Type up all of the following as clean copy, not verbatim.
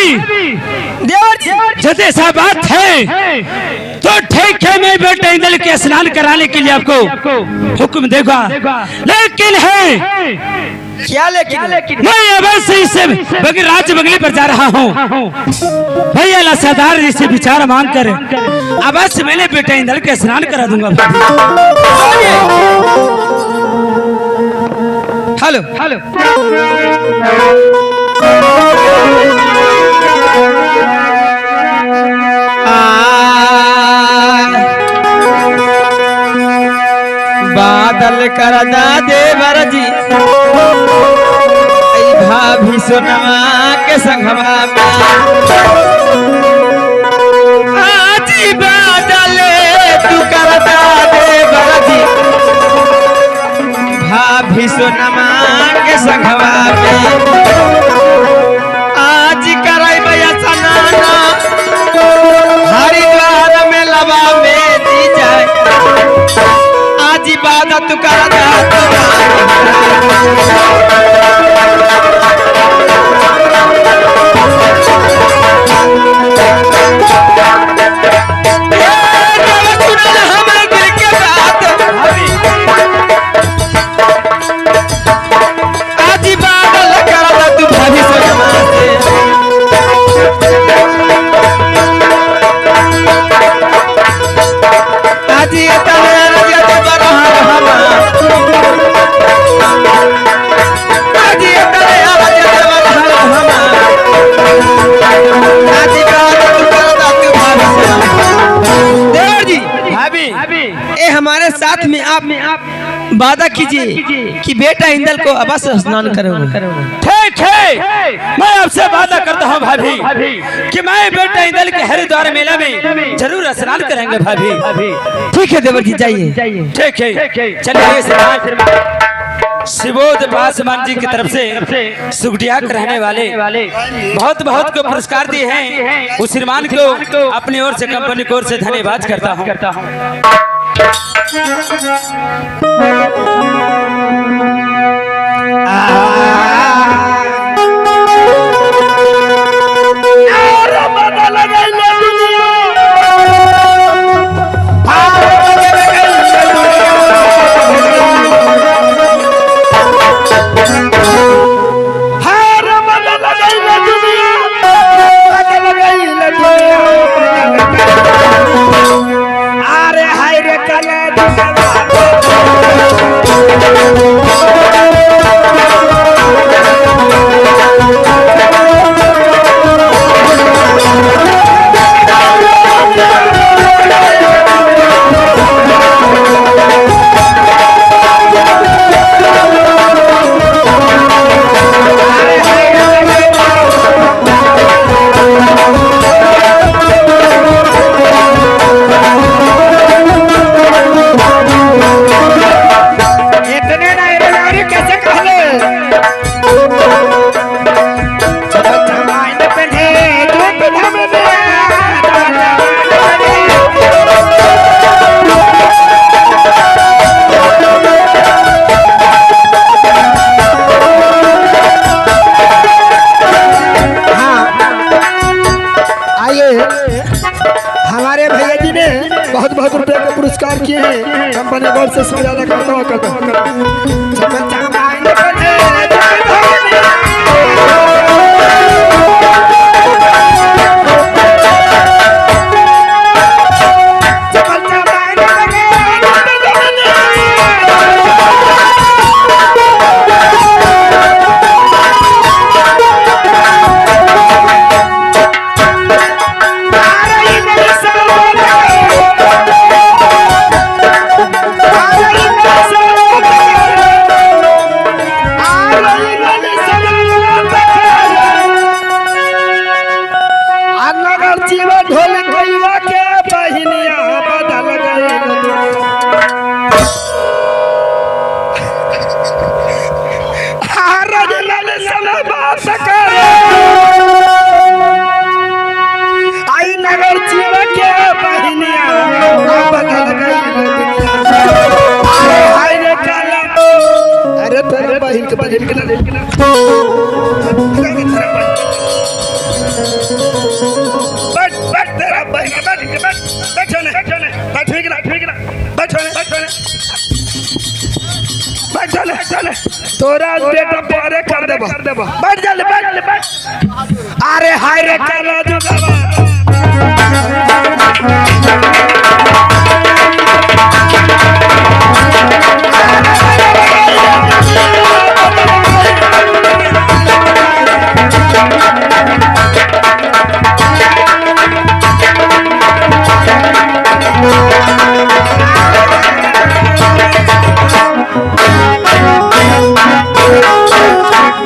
देवर जी जब ऐसा बात है तो ठीक है, मैं बेटा इंदल के स्नान कराने के लिए आपको हुक्म देगा, लेकिन है क्या लेकिन मैं अवश्य इससे राज बंगले पर जा रहा हूँ भैया लसादार जी से विचार मांग कर अवश्य मैंने बेटा इंदल के स्नान करा दूंगा। हेलो बादल कर दा देवर जी भाभी सोनमा के संगवा में आज बादल तू कर दा देवर जी भाभी सोनमा के संगवा में आज कराई भैया सनाना हरिद्वार में लबा में दी जाए आज इबादत कर दा हमारे साथ में आप वादा कीजिए कि बेटा इंदल को अवश्य स्नान करोगे। ठीक है, मैं आपसे वादा करता हूँ भाभी कि मैं बेटा इंदल के हरिद्वार मेला में जरूर स्नान करेंगे भाभी। ठीक है देवर जी जाइए। ठीक है, चलिए। शिवोद पासवान जी की तरफ से सुगडिया रहने वाले बहुत को पुरस्कार दिए हैं, उस श्रीमान को अपनी ओर से कंपनी की ओर से धन्यवाद करता हूँ। हमारे भैया जी ने बहुत रुपए के पुरस्कार किए हैं, कंपनी बोर्ड से समझाना करता तोरा बेटा पारे कर देबा बैठ जा ले बैठ अरे हाय रे कर जुगावा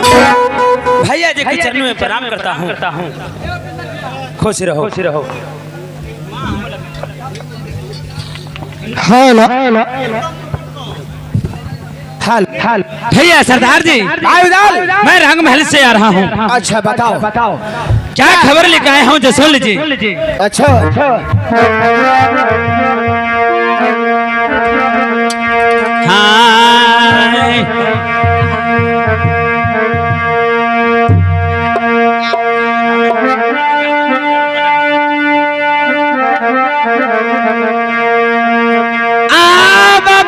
भैया जी के चरणों में प्रणाम करता हूँ। खुश रहो खुश रहो। हाल भैया सरदार जी मैं रंग महल से आ रहा हूँ। अच्छा बताओ क्या खबर लेकर आए हूँ जो सुन लीजिए। अच्छा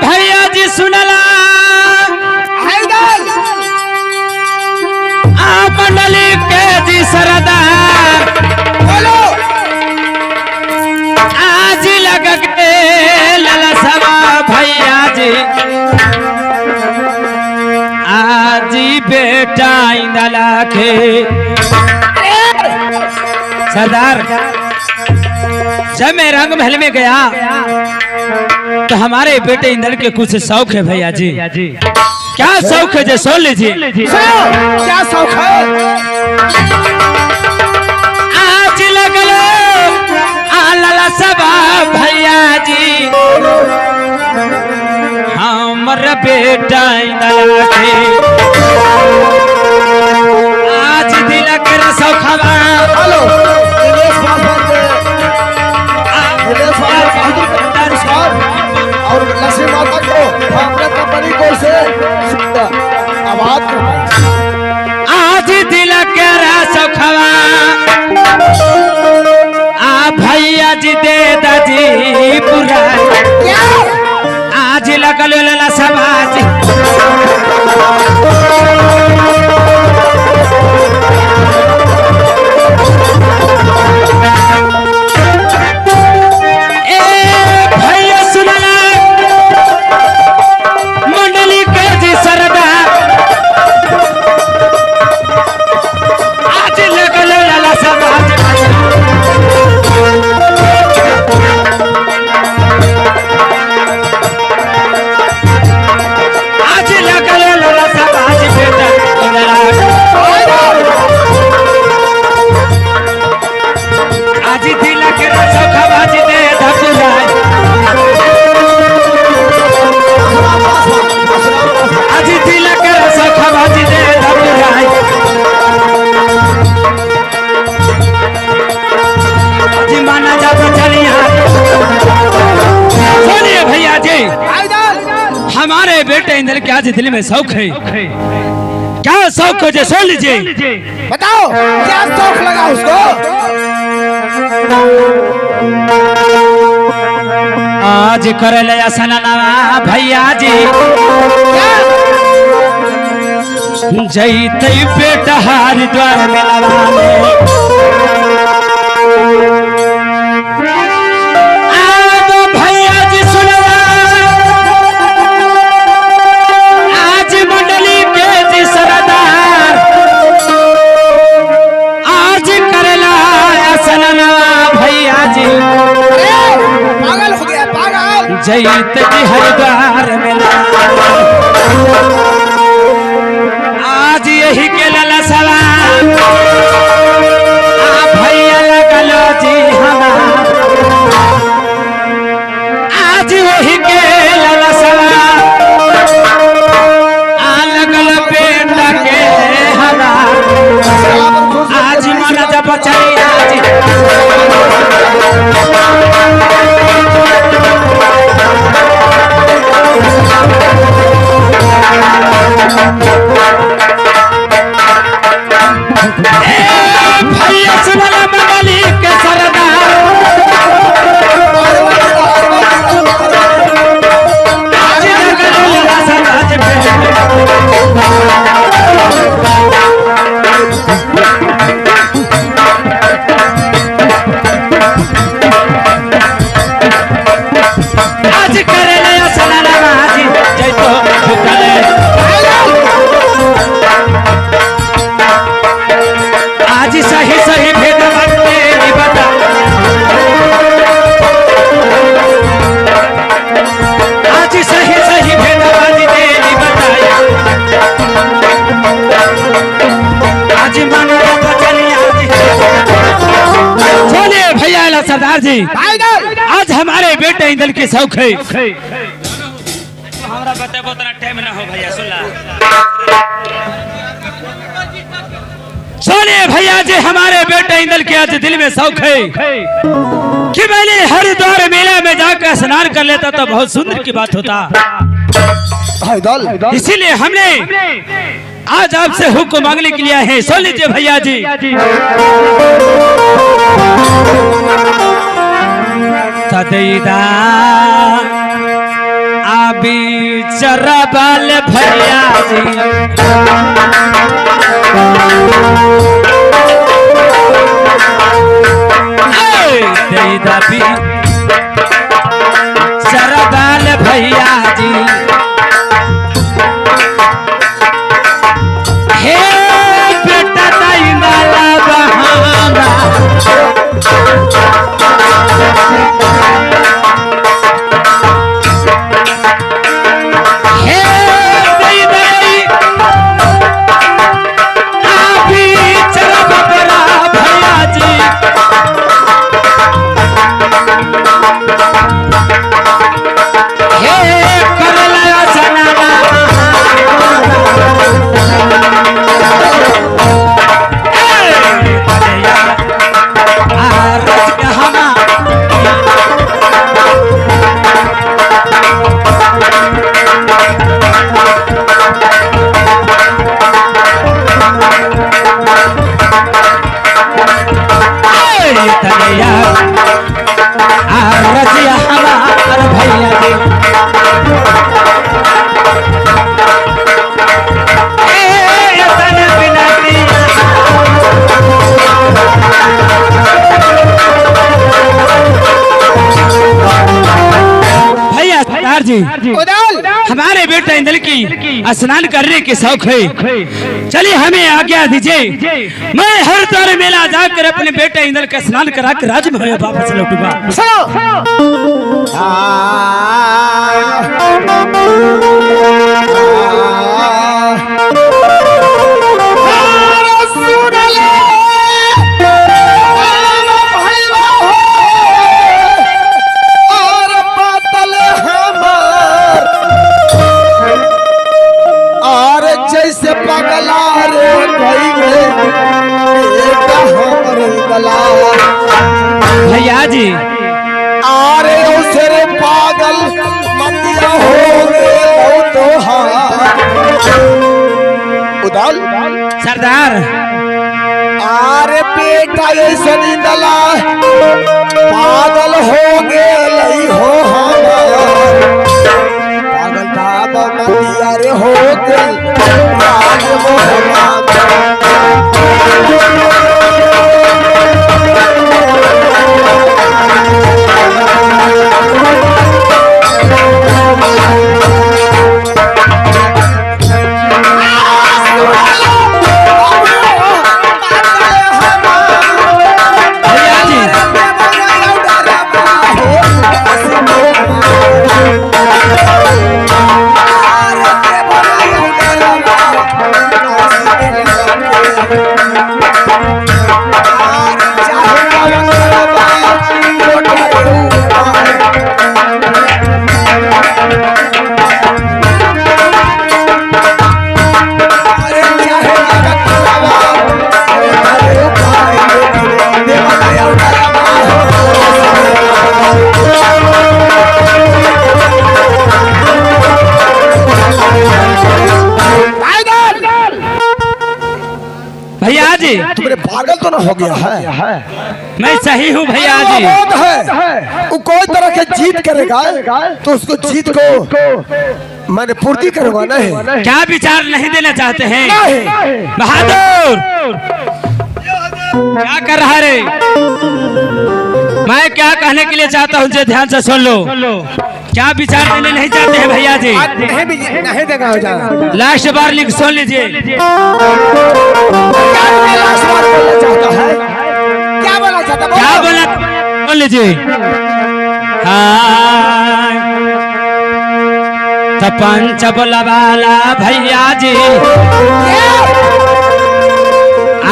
भैया जी सुनला मंडली के जी सरदार बोलो आज लग गए लाला सभा भैया जी आज बेटा इंदला के सरदार जब मैं रंग महल में गया तो हमारे बेटे इंदल के कुछ शौक है भैया जी। क्या शौक है जो सुन लीजिए। क्या शौक है आज लगलो लाला सभा भैया जी हमर बेटा इंदल के आज दिल कर शौखवा हेलो और लक्ष्मी माता को अपने कंपनी को से आवाज आज दिल कर शौखवा आ भैया जी दे दाजी पूरा आज लगल लाला समाज हमारे बेटे इंदल के आज दिल में शौक है। क्या शौक है जो सुन लीजिए। बताओ क्या शौक लगा उसको। आज कर लिया सनाना भैया जी जैते बेटा हरिद्वार में जैत जी हरिद्वार में आज यही के लाला सलाम भैया लगलो जी हमार आज वही के लाला सलाम लगल बेटा के हमार आज मन जब चली भैया सुनला मंडली के सरदार आज लगल लाला समाज पे सही सही भेद तेरी बता, आज सही सही भेद तेरी बताया, आज मन बोले भैया ला सरदार जी, आज हमारे बेटे इंदल के शौक है। हमारा बताए उतना टाइम ना हो भैया, सुनिए भैया जी, हमारे बेटे इंदल के आज दिल में शौक है कि मैंने हरिद्वार मेला में जाकर स्नान कर लेता तो बहुत सुंदर की बात होता। इसीलिए हमने आज आपसे हुक्म मांगने के लिए है। सुन लीजिए भैया जी, सदैदा आबी चरबल भैया जी, सदैदा भी चरबल भैया जी, हे बेटा दैनाला बहाना, जी हमारे बेटा इंदल की स्नान करने के शौक है। चलिए हमें आज्ञा दीजिए, मैं हरिद्वार मेला जाकर अपने बेटा इंदल का स्नान करा कर राजमहल वापस लौटूंगा। भैया जी आरे उसे पागल मंदिया हो गए तो उदाल सरदार, आरे बेटा ये सनीदला पागल हो गए हो पागल बाबा मंदिया रे हो गए भैया जी तुम्हारे पागल तो ना हो गया है? मैं सही हूँ भैया जी। है वो कोई तरह के जीत करेगा तो उसको जीत को मैंने पूर्ति करूंगा। नहीं क्या विचार नहीं देना चाहते हैं? बहादुर क्या कर रहा रे? मैं क्या कहने के लिए चाहता हूँ ध्यान से सुन लो। क्या विचार देने नहीं चाहते हैं भैया जी? नहीं देखा हो जाना। लास्ट बार लिख सुन लीजिए। लास्ट बार बोलना चाहता है, क्या बोलना चाहता है? क्या बोला सुन लीजिए। हाँ तो पंच बोला वाला भैया जी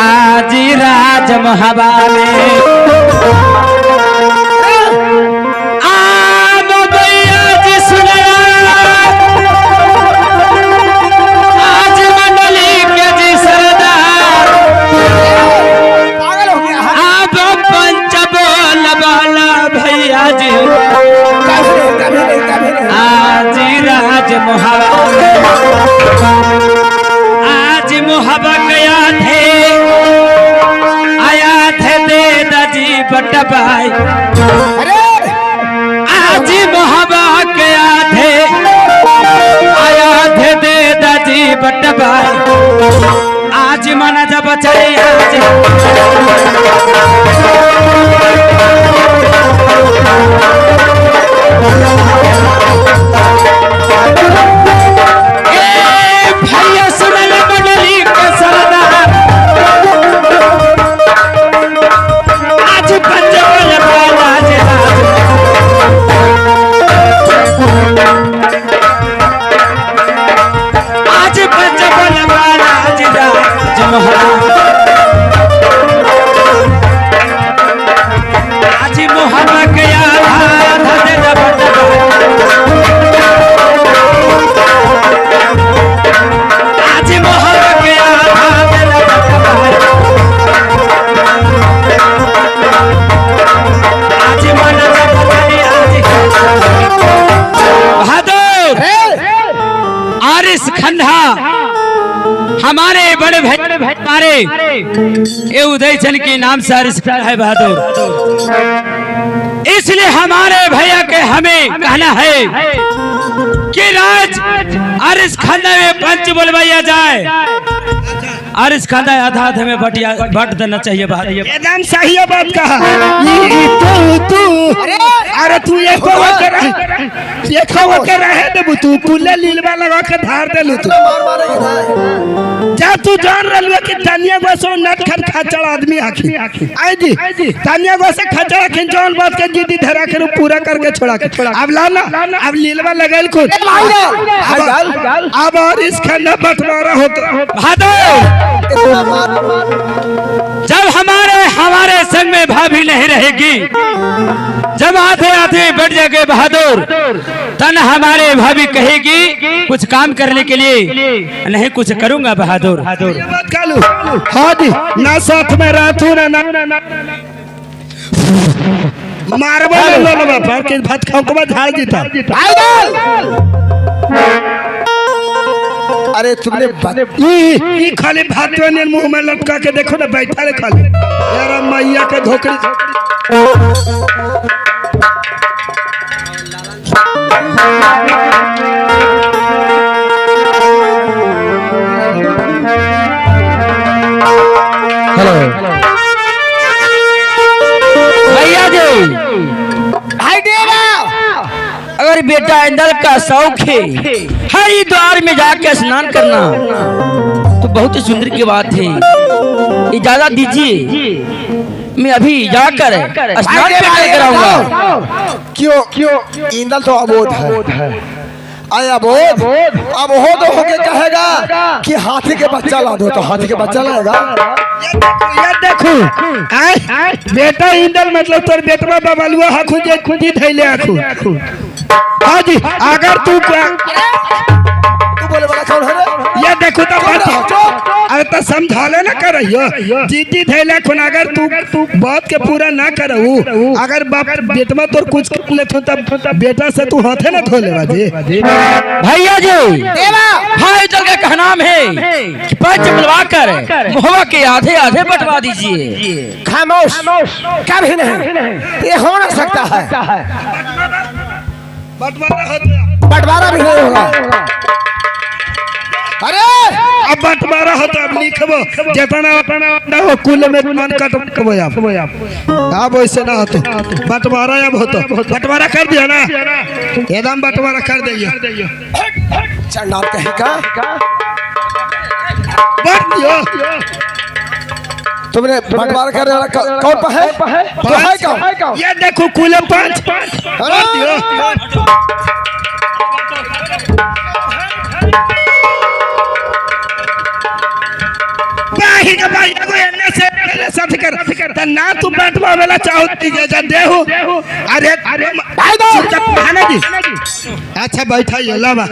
आज राज महाबा में आज मुहाबा गया थे आया थे दे दाजी बटबाई। आज मुहाबा गया थे आया थे दे दाजी बटबाई। आज माना जब चले आज हमारे बड़े भाई हमारे ये उदय चंद के नाम से है बहादुर। इसलिए हमारे भैया के हमें कहना है कि राज अरिस खंडा में पंच बुलवाया जाए। अरिस खंडा आधा आधे में बट देना चाहिए बहादुर। एकदम सही बात कहा। अरे तू ये खबर रहे देबू तू पुले लीलवा लगा के धार देलू तू। जा तू जान रहलू कि तानिया गो से नट खन खचड़ आदमी आखी आई जी तानिया गो से खचड़ खिंचौन बात के जीती धरा के पूरा करके छोड़ा के अब लाना अब लीलवा लगल को अब और इस खंडा बंटवारा होता बहादुर। जब हमारे संग में भाभी नहीं रहेगी, जब आधे आधे बैठ जाएंगे बहादुर, तन हमारे भाभी कहेगी कुछ काम करने के लिए नहीं कुछ करूंगा बहादुर। हाँ जी ना साथ में रहतू ना मारबा लोलवा पर के भात खाओ के बाद झाड़ जीता। अरे तुमने ई खाली भात ने मुंह में लटका के देखो ना बैठा रे खाली यार मैया के धोकड़ी। हेलो भैया जी अगर बेटा इंदल का शौक है हरिद्वार में जाके स्नान करना तो बहुत ही सुंदर की बात है। इजाजत दीजिए मैं अभी जाकर स्नान कराऊंगा। क्यों इंदल तो अबोध है। आया बोध अब हो तो होके कहेगा कि हाथी के बच्चा ला दो तो हाथी के बच्चा लाएगा। यार देखो बेटा इंदल मतलब तोर बेटवा बबलुआ हखु जे खुदी धैले हखु। हां जी अगर तू बोले वाला कौन है रे? ये देखो तो बात अगर तो समझा ले ना करइयो जीती धैले खुन अगर तू बात के पूरा ना करऊ अगर बाप बेटवा तोर कुछ ले तो तब बेटा से तू हाथे ना धो लेवा जी। भैया जी भाई जल का कहना है कि पंच बुलवा कर मुहवा के आधे आधे बंटवा दीजिए। खामोश कभी नहीं ये हो ना सकता है। बंटवारा भी नहीं होगा। अरे अब बंटवारा हो तो अब लिखबो जितना ना हो कुल में मन कटबो अब वैसे ना होते बंटवारा अब होतो बंटवारा कर दिया ना एकदम बंटवारा कर दियो चंडाल कहीं का बांट दियो तुमने बंटवारा करने वाला कौन है तो है कौन ये देखो कुल 5 बांट दियो बाही का भाई को एने से साथ कर त ना तू बांटवा वाला चाहो जा देहु अरे भाई दो खाना दी अच्छा बैठाइए लावा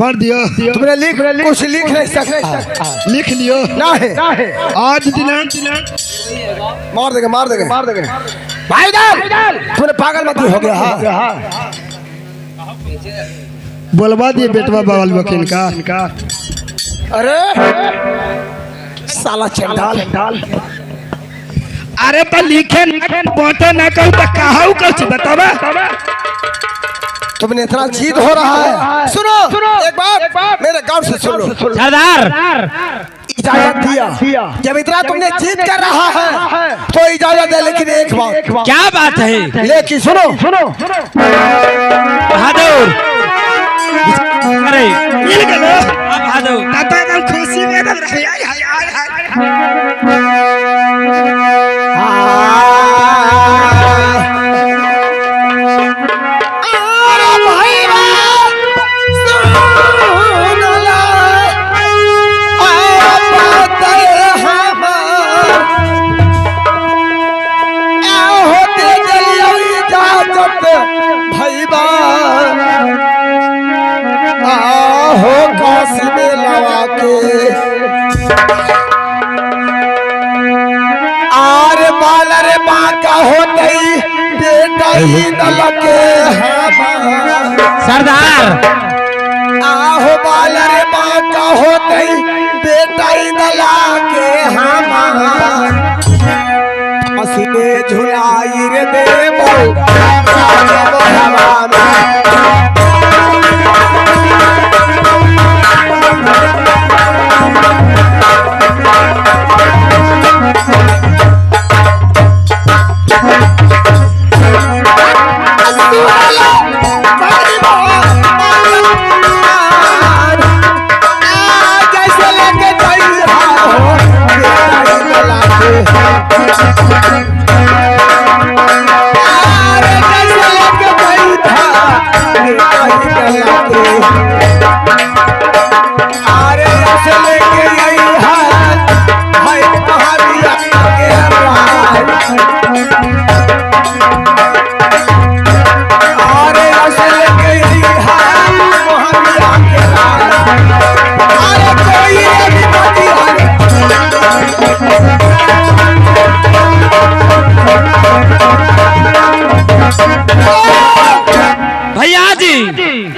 भर दियो तुमने कुछ लिख नहीं सकता लिख लियो ना है आज दिनांक मार देंगे भाई दल तुमने पागल मत हो गया हाँ बोलवा दिए बेटवा बावल वकील का अरे साला चंडाल अरे तो लिखे बांटे ना कहू तो कहू कुछ बतावा तुमने इतना जीत हो रहा है सुनो एक बात मेरे गांव से सुन लो सरदार इजाजत दिया जब इतना तुमने जीत कर रहा है तो इजाजत दे लेकिन एक बात क्या बात है लेकिन सुनो बहादुर अरे मिल गलो बहादुर दादा एकदम खुशी में एकदम रहे हाय सरदार आहो बाला रे बाका होते बेटा इंदला के हमार हसीने झुलाई रे देवो साजब हवा में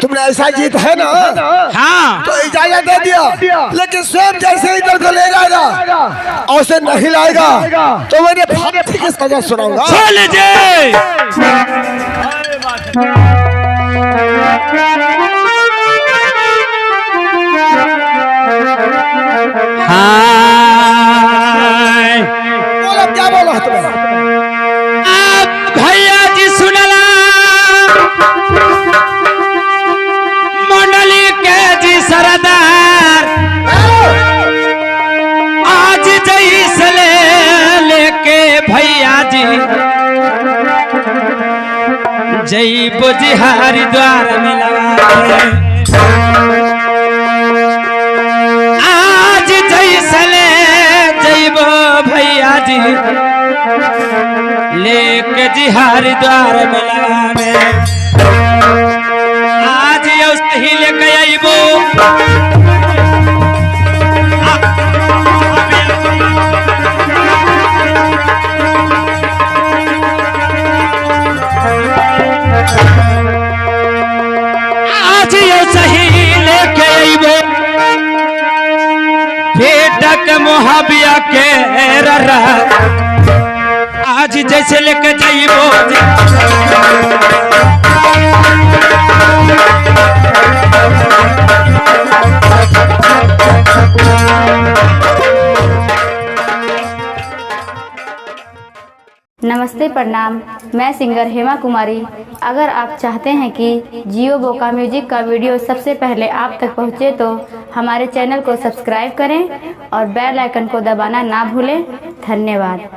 तुमने ऐसा जीत है ना हाँ तो इजाजत दे दिया लेकिन स्वयं जैसे इधर को ले जाएगा और उसे नहीं लाएगा तो मैंने फांसी की सजा सुनाऊंगा सुन लीजिए हाँ बोलो क्या बोलो तुम्हें भैया जी सुनला मंडली के जी सरदार आज जैसले लेके भैया जी जय बुझी हरिद्वार मिलवा आज जैसले जैबो भैया जी लेके जी हरिद्वार मिलवा में आज यो सही लेके आइबो आज यो सही लेके आइबो बेटा के मोहबिया के ररा आज जैसे लेके जाइबो नमस्ते प्रणाम। मैं सिंगर हेमा कुमारी। अगर आप चाहते हैं कि जियो बोका म्यूजिक का वीडियो सबसे पहले आप तक पहुंचे तो हमारे चैनल को सब्सक्राइब करें और बेल आइकन को दबाना ना भूलें। धन्यवाद।